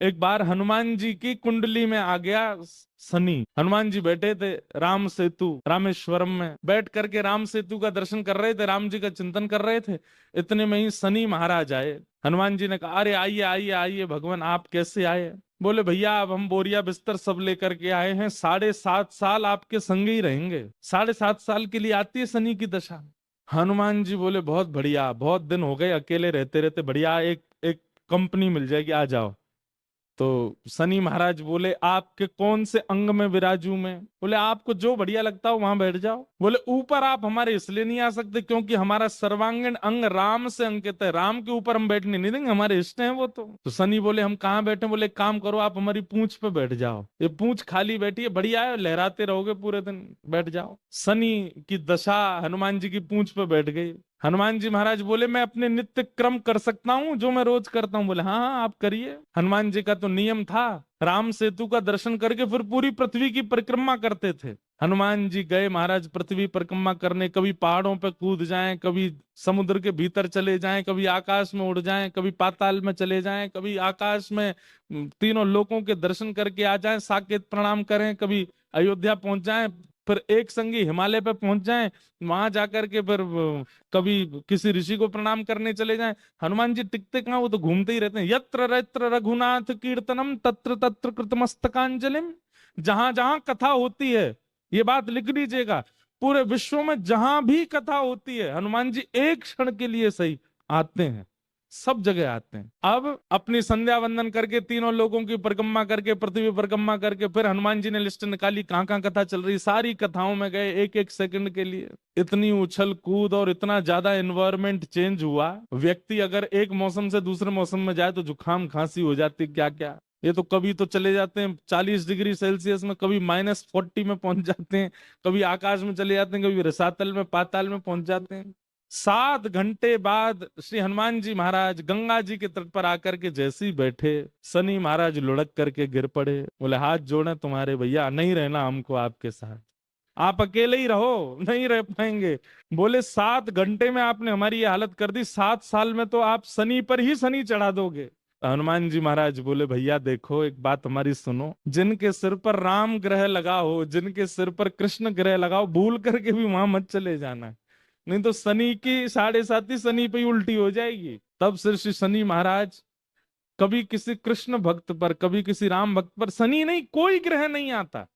एक बार हनुमान जी की कुंडली में आ गया शनि। हनुमान जी बैठे थे राम सेतु रामेश्वरम में, बैठ करके राम सेतु का दर्शन कर रहे थे, राम जी का चिंतन कर रहे थे। इतने में ही शनि महाराज आए। हनुमान जी ने कहा, अरे आइए आइए आइए भगवान, आप कैसे आए? बोले भैया अब हम बोरिया बिस्तर सब लेकर के आए हैं, 7.5 साल आपके संग ही रहेंगे। 7.5 साल के लिए आती है शनि की दशा। हनुमान जी बोले बहुत बढ़िया, बहुत दिन हो गए अकेले रहते रहते, बढ़िया एक एक कंपनी मिल जाएगी, आ जाओ। तो शनि महाराज बोले आपके कौन से अंग में विराजू मैं? बोले आपको जो बढ़िया लगता हो वहां बैठ जाओ। बोले ऊपर आप हमारे इसलिए नहीं आ सकते क्योंकि हमारा सर्वांगीण अंग राम से अंकित है, राम के ऊपर हम बैठने नहीं देंगे, हमारे इष्ट हैं वो। तो शनि बोले हम कहाँ बैठे? बोले एक काम करो, आप हमारी पूंछ पे बैठ जाओ, ये पूंछ खाली बैठी है, बढ़िया है, लहराते रहोगे पूरे दिन, बैठ जाओ। शनि की दशा हनुमान जी की पूंछ पे बैठ गई। हनुमान जी महाराज बोले मैं अपने नित्य क्रम कर सकता हूँ जो मैं रोज करता हूँ? बोले हाँ हाँ आप करिए। हनुमान जी का तो नियम था, राम सेतु का दर्शन करके फिर पूरी पृथ्वी की परिक्रमा करते थे। हनुमान जी गए महाराज पृथ्वी परिक्रमा करने, कभी पहाड़ों पे कूद जाएं, कभी समुद्र के भीतर चले जाएं, कभी आकाश में उड़ जाएं, कभी पाताल में चले जाएं, कभी आकाश में तीनों लोकों के दर्शन करके आ जाएं, साकेत प्रणाम करें, कभी अयोध्या पहुंच जाएं, फिर एक संगी हिमालय पे पहुंच जाएं, वहां जाकर के फिर कभी किसी ऋषि को प्रणाम करने चले जाएं। हनुमान जी टिकते कहाँ, वो तो घूमते ही रहते हैं। यत्र यत्र रघुनाथ कीर्तनम तत्र तत्र कृतमस्तकांजलिम। जहां जहां कथा होती है, ये बात लिख लीजिएगा, पूरे विश्व में जहां भी कथा होती है हनुमान जी एक क्षण के लिए सही आते हैं, सब जगह आते हैं। अब अपनी संध्या वंदन करके तीनों लोगों की परिक्रमा करके पृथ्वी परिक्रमा करके फिर हनुमान जी ने लिस्ट निकाली कहाँ कहाँ कथा चल रही, सारी कथाओं में गए एक एक सेकंड के लिए। इतनी उछल कूद और इतना ज्यादा एनवायरमेंट चेंज हुआ, व्यक्ति अगर एक मौसम से दूसरे मौसम में जाए तो जुकाम खांसी हो जाती, क्या क्या। ये तो कभी तो चले जाते हैं 40 डिग्री सेल्सियस में, कभी -40 में पहुंच जाते हैं, कभी आकाश में चले जाते हैं, कभी रसातल में पाताल में पहुंच जाते हैं। 7 घंटे बाद श्री हनुमान जी महाराज गंगा जी के तट पर आकर के जैसे ही बैठे, शनि महाराज लुढ़क करके गिर पड़े। बोले हाथ जोड़े तुम्हारे भैया, नहीं रहना हमको आपके साथ, आप अकेले ही रहो, नहीं रह पाएंगे। बोले 7 घंटे में आपने हमारी ये हालत कर दी, 7 साल में तो आप शनि पर ही शनि चढ़ा दोगे। हनुमान जी महाराज बोले भैया देखो एक बात हमारी सुनो, जिनके सिर पर राम ग्रह लगा हो, जिनके सिर पर कृष्ण ग्रह लगा हो, भूल करके भी वहां मत चले जाना, नहीं तो शनि की 7.5 शनि पे ही उल्टी हो जाएगी। तब सिर श्री शनि महाराज, कभी किसी कृष्ण भक्त पर कभी किसी राम भक्त पर शनि नहीं, कोई ग्रह नहीं आता,